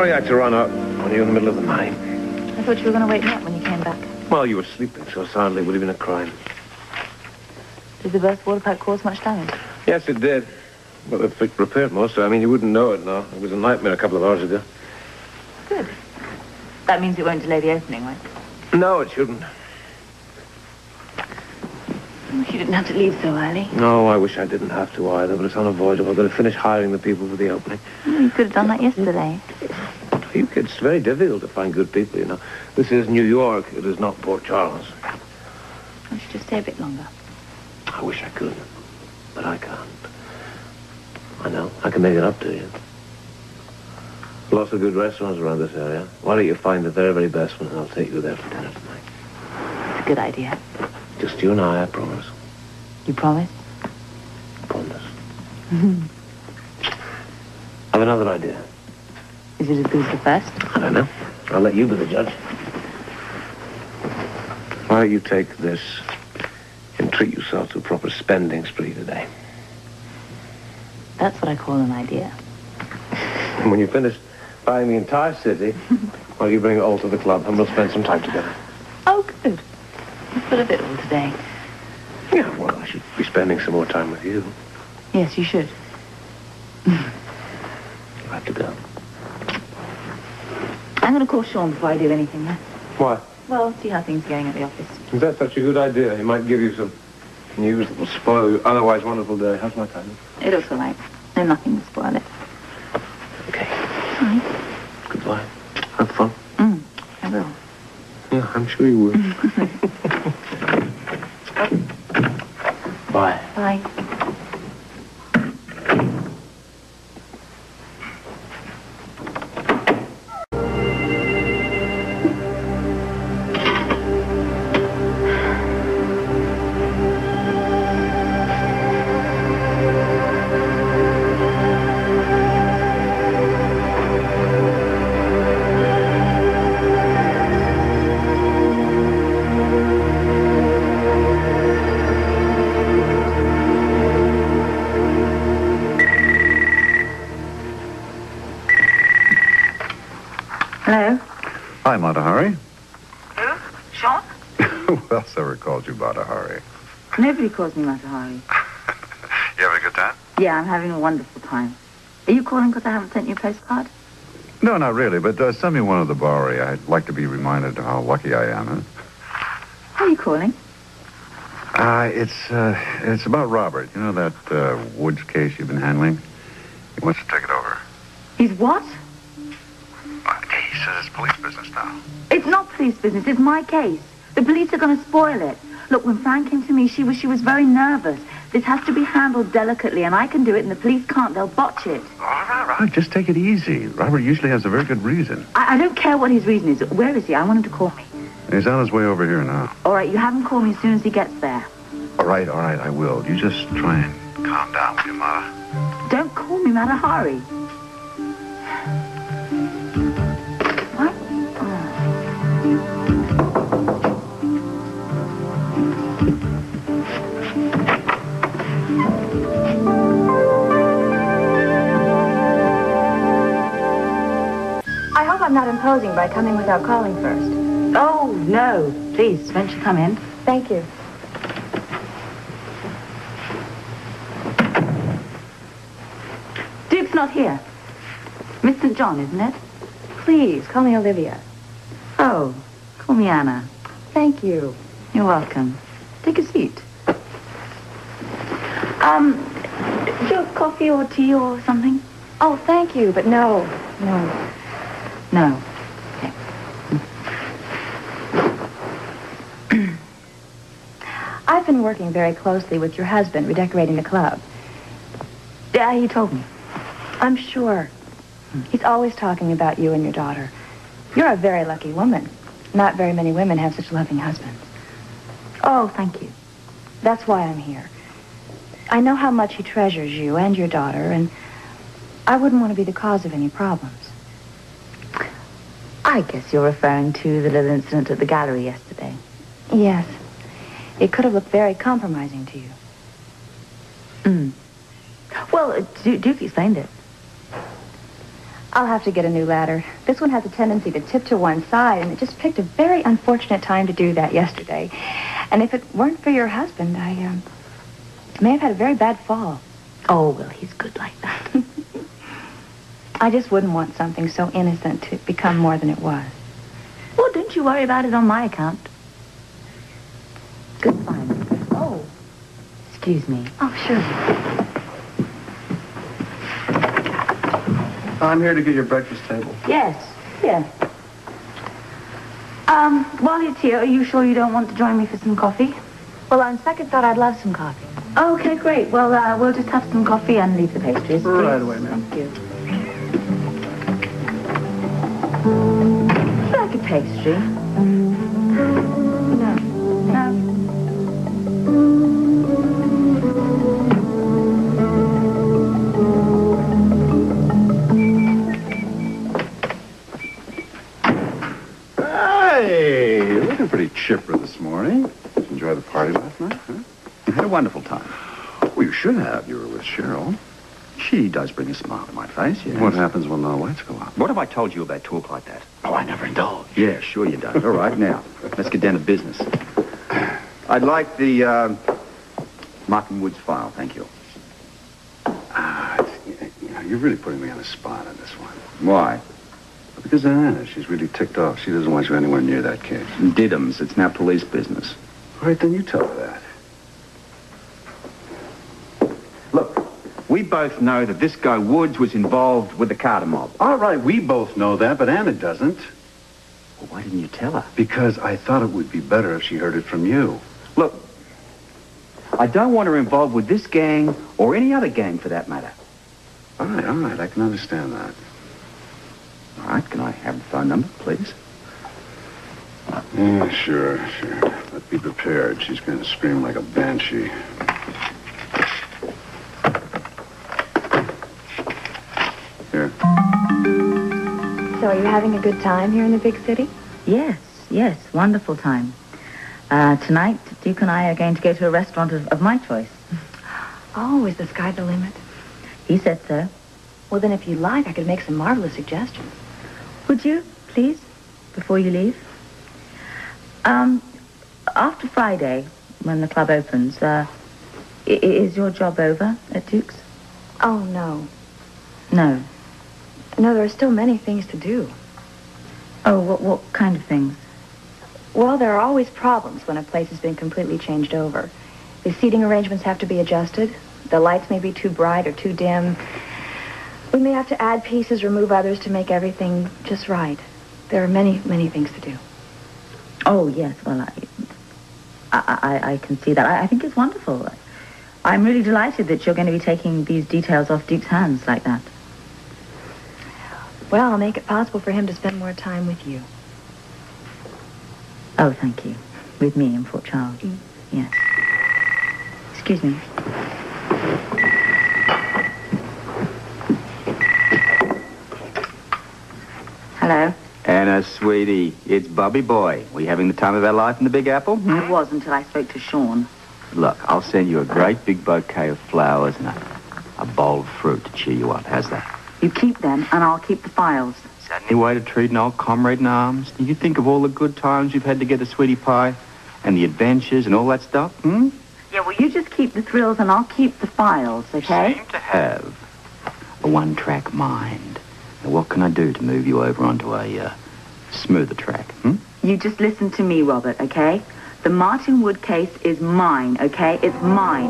sorry I had to run out on you in the middle of the night. I thought you were going to wake me up when you came back. Well, you were sleeping so soundly it would have been a crime. Did the burst water pipe cause much damage? Yes, it did. Well, they've repaired most of it. I mean, you wouldn't know it now. It was a nightmare a couple of hours ago. Good. That means it won't delay the opening, right? No, it shouldn't. I wish you didn't have to leave so early. No, I wish I didn't have to either, but it's unavoidable. I've got to finish hiring the people for the opening. Well, you could have done that yesterday. You kids, it's very difficult to find good people, you know. This is New York. It is not Port Charles. I should just stay a bit longer. I wish I could, but I can't. I know. I can make it up to you. Lots of good restaurants around this area. Why don't you find the very, very best one, and I'll take you there for dinner tonight. It's a good idea. Just you and I promise. You promise? Promise. I've another idea. Is it as good as the first? I don't know. I'll let you be the judge. Why don't you take this and treat yourself to a proper spending spree today? That's what I call an idea. And when you finish buying the entire city, well, you bring it all to the club and we'll spend some time together. Oh, good. I'll put a bit all today. Yeah, well, I should be spending some more time with you. Yes, you should. You'll have to go. I'm going to call Sean before I do anything, then. Why? Well, see how things are going at the office. Is that such a good idea? He might give you some news that will spoil your otherwise wonderful day. How's my timing? It looks all right. No, nothing will spoil it. Okay. All right. Goodbye. Have fun. I will. Yeah, I'm sure you will. Bye. Bye. Hello? Hi, Matahari. Who? Sean? Who else ever called you Matahari? Nobody calls me Matahari. You having a good time? Yeah, I'm having a wonderful time. Are you calling because I haven't sent you a postcard? No, not really, but send me one of the Bowery. I'd like to be reminded of how lucky I am, huh? Who are you calling? It's about Robert. You know that Woods case you've been handling? He wants to take it over. He's what? He says it's police business now. It's not police business. It's my case. The police are going to spoil it. Look, when Fran came to me, she was very nervous. This has to be handled delicately, and I can do it, and the police can't. They'll botch it. All right. Just take it easy. Robert usually has a very good reason. I don't care what his reason is. Where is he? I want him to call me. He's on his way over here now. All right, you have him call me as soon as he gets there. All right, I will. You just try and calm down, will you, Mata? Don't call me Matahari. What? I hope I'm not imposing by coming without calling first. Oh, no. Please, won't you come in? Thank you. Duke's not here. Miss St. John, isn't it? Please, call me Olivia. Oh, call me Anna. Thank you. You're welcome. Take a seat. Do you have coffee or tea or something? Oh, thank you, but no. No. Okay. I've been working very closely with your husband redecorating the club. Yeah, he told me. I'm sure. He's always talking about you and your daughter. You're a very lucky woman. Not very many women have such loving husbands. Oh, thank you. That's why I'm here. I know how much he treasures you and your daughter, and I wouldn't want to be the cause of any problems. I guess you're referring to the little incident at the gallery yesterday. Yes. It could have looked very compromising to you. Well, Duke explained it. I'll have to get a new ladder. This one has a tendency to tip to one side, and it just picked a very unfortunate time to do that yesterday. And if it weren't for your husband, I may have had a very bad fall. Oh, well, he's good like that. I just wouldn't want something so innocent to become more than it was. Well, don't you worry about it on my account. Goodbye, Mildred. Oh, excuse me. Oh, sure. I'm here to get your breakfast table. Yes, yes. While it's here, are you sure you don't want to join me for some coffee? Well, on second thought, I'd love some coffee. Okay, great. Well, we'll just have some coffee and leave the pastries. Right please. away, ma'am. Thank you. Would you like a pastry? No. No. Hey, you're looking pretty chipper this morning. Did you enjoy the party last night, huh? I had a wonderful time. Well, you should have. You were with Cheryl. She does bring a smile to my face, yes. What happens when the lights go out? What have I told you about talk like that? Oh, I never indulge. Yeah, sure you don't. All right, now, let's get down to business. I'd like the, Martin Woods file, thank you. You're really putting me on the spot on this one. Why? Because Anna, she's really ticked off. She doesn't want you anywhere near that case. Diddums, it's now police business. All right, then you tell her that. Look, we both know that this guy Woods was involved with the Carter mob. All right, we both know that, but Anna doesn't. Well, why didn't you tell her? Because I thought it would be better if she heard it from you. Look, I don't want her involved with this gang or any other gang for that matter. All right, I can understand that. All right, can I have the phone number, please? Yeah, sure. But be prepared. She's going to scream like a banshee. Here. So are you having a good time here in the big city? Yes, wonderful time. Tonight, Duke and I are going to go to a restaurant of my choice. Oh, is the sky the limit? He said so. Well, then if you like, I could make some marvelous suggestions. Would you, please, before you leave? After Friday, when the club opens, is your job over at Duke's? Oh, no. No. No, there are still many things to do. Oh, what kind of things? Well, there are always problems when a place has been completely changed over. The seating arrangements have to be adjusted. The lights may be too bright or too dim. We may have to add pieces, remove others to make everything just right. There are many, many things to do. Oh, yes, well, I can see that. I think it's wonderful. I'm really delighted that you're going to be taking these details off Duke's hands like that. Well, I'll make it possible for him to spend more time with you. Oh, thank you. With me in Fort Charles. Yes. Excuse me. Hello? Anna, sweetie, it's Bobby Boy. We having the time of our life in the Big Apple? I was until I spoke to Sean. Look, I'll send you a great big bouquet of flowers and a bowl of fruit to cheer you up. How's that? You keep them, and I'll keep the files. Is that any way to treat an old comrade in arms? Do you think of all the good times you've had together, sweetie pie? And the adventures and all that stuff, Yeah, well, you just keep the thrills, and I'll keep the files, okay? You seem to have a one-track mind. Now, what can I do to move you over onto a smoother track, You just listen to me, Robert, okay? The Martin Wood case is mine, okay? It's mine.